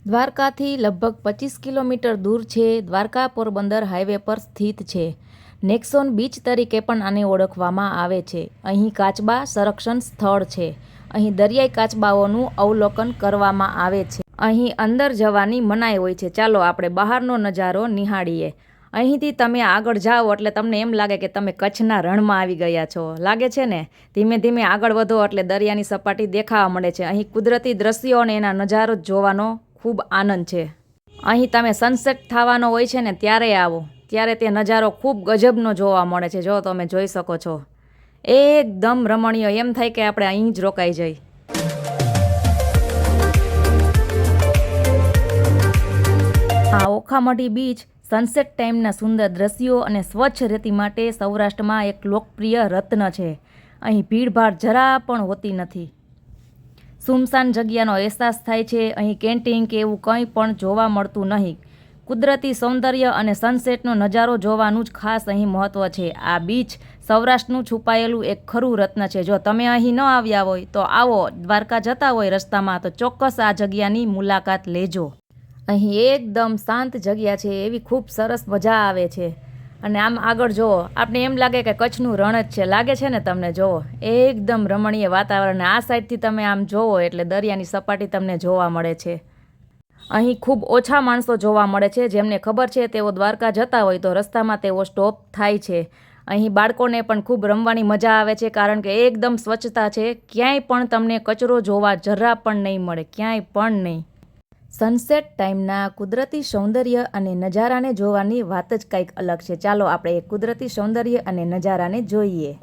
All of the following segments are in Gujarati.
દ્વારકાથી લગભગ 25 કિલોમીટર દૂર છે. દ્વારકા પોરબંદર હાઈવે પર સ્થિત છે. નેક્સોન બીચ તરીકે પણ આને ઓળખવામાં આવે છે. અહીં કાચબા સંરક્ષણ સ્થળ છે. અહીં દરિયાઈ કાચબાઓનું અવલોકન કરવામાં આવે છે. અહીં અંદર જવાની મનાઈ હોય છે. ચાલો આપણે બહારનો નજારો નિહાળીએ. અહીંથી તમે આગળ જાઓ એટલે તમને એમ લાગે કે તમે કચ્છના રણમાં આવી ગયા છો. લાગે છે ને? ધીમે ધીમે આગળ વધો એટલે દરિયાની સપાટી દેખાવા મળે છે. અહીં કુદરતી દ્રશ્યો અને એના નજારો જોવાનો ખૂબ આનંદ છે. અહીં તમે સનસેટ થવાનો હોય છે ને ત્યારે આવો, ત્યારે તે નજારો ખૂબ ગજબનો જોવા મળે છે. જો તમે જોઈ શકો છો, એકદમ રમણીય, એમ થાય કે આપણે અહીં જ રોકાઈ જઈ. આ ઓખામઢી બીચ સનસેટ ટાઈમના સુંદર દ્રશ્યો અને સ્વચ્છ રેતી માટે સૌરાષ્ટ્રમાં એક લોકપ્રિય રત્ન છે. અહીં ભીડભાડ જરા પણ હોતી નથી. સુમસાન જગ્યાનો અહેસાસ થાય છે. અહીં કેન્ટીન કે એવું કંઈ પણ જોવા મળતું નહીં. કુદરતી સૌંદર્ય અને સનસેટનો નજારો જોવાનું જ ખાસ અહીં મહત્ત્વ છે. આ બીચ સૌરાષ્ટ્રનું છુપાયેલું એક ખરું રત્ન છે. જો તમે અહીં ન આવ્યા હોય તો આવો, દ્વારકા જતા હોય રસ્તામાં તો ચોક્કસ આ જગ્યાની મુલાકાત લેજો. અહીં એકદમ શાંત જગ્યા છે, એવી ખૂબ સરસ મજા આવે છે. અને આમ આગળ જુઓ, આપણે એમ લાગે કે કચ્છનું રણ જ છે. લાગે છે ને તમને? જુઓ, એકદમ રમણીય વાતાવરણ. આ સાઈડથી તમે આમ જોવો એટલે દરિયાની સપાટી તમને જોવા મળે છે. અહીં ખૂબ ઓછા માણસો જોવા મળે છે. જેમને ખબર છે તેઓ દ્વારકા જતા હોય તો રસ્તામાં તેઓ સ્ટોપ થાય છે. અહીં બાળકોને પણ ખૂબ રમવાની મજા આવે છે, કારણ કે એકદમ સ્વચ્છતા છે. ક્યાંય પણ તમને કચરો જોવા જરા પણ નહીં મળે, ક્યાંય પણ નહીં. સનસેટ ટાઈમના કુદરતી સૌંદર્ય અને નજારાને જોવાની વાત જ કંઈક અલગ છે. ચાલો આપણે એ કુદરતી સૌંદર્ય અને નજારાને જોઈએ.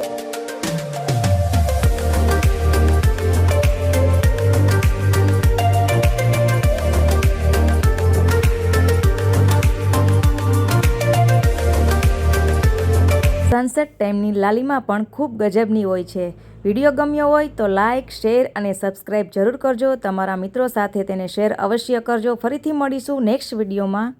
સનસેટ ટાઈમની લાલીમા પણ ખૂબ ગજબની હોય છે. વિડીયો ગમ્યો હોય તો લાઇક, શેર અને સબસ્ક્રાઈબ જરૂર કરજો. તમારા મિત્રો સાથે તેને શેર અવશ્ય કરજો. ફરીથી મળીશું નેક્સ્ટ વિડીયોમાં.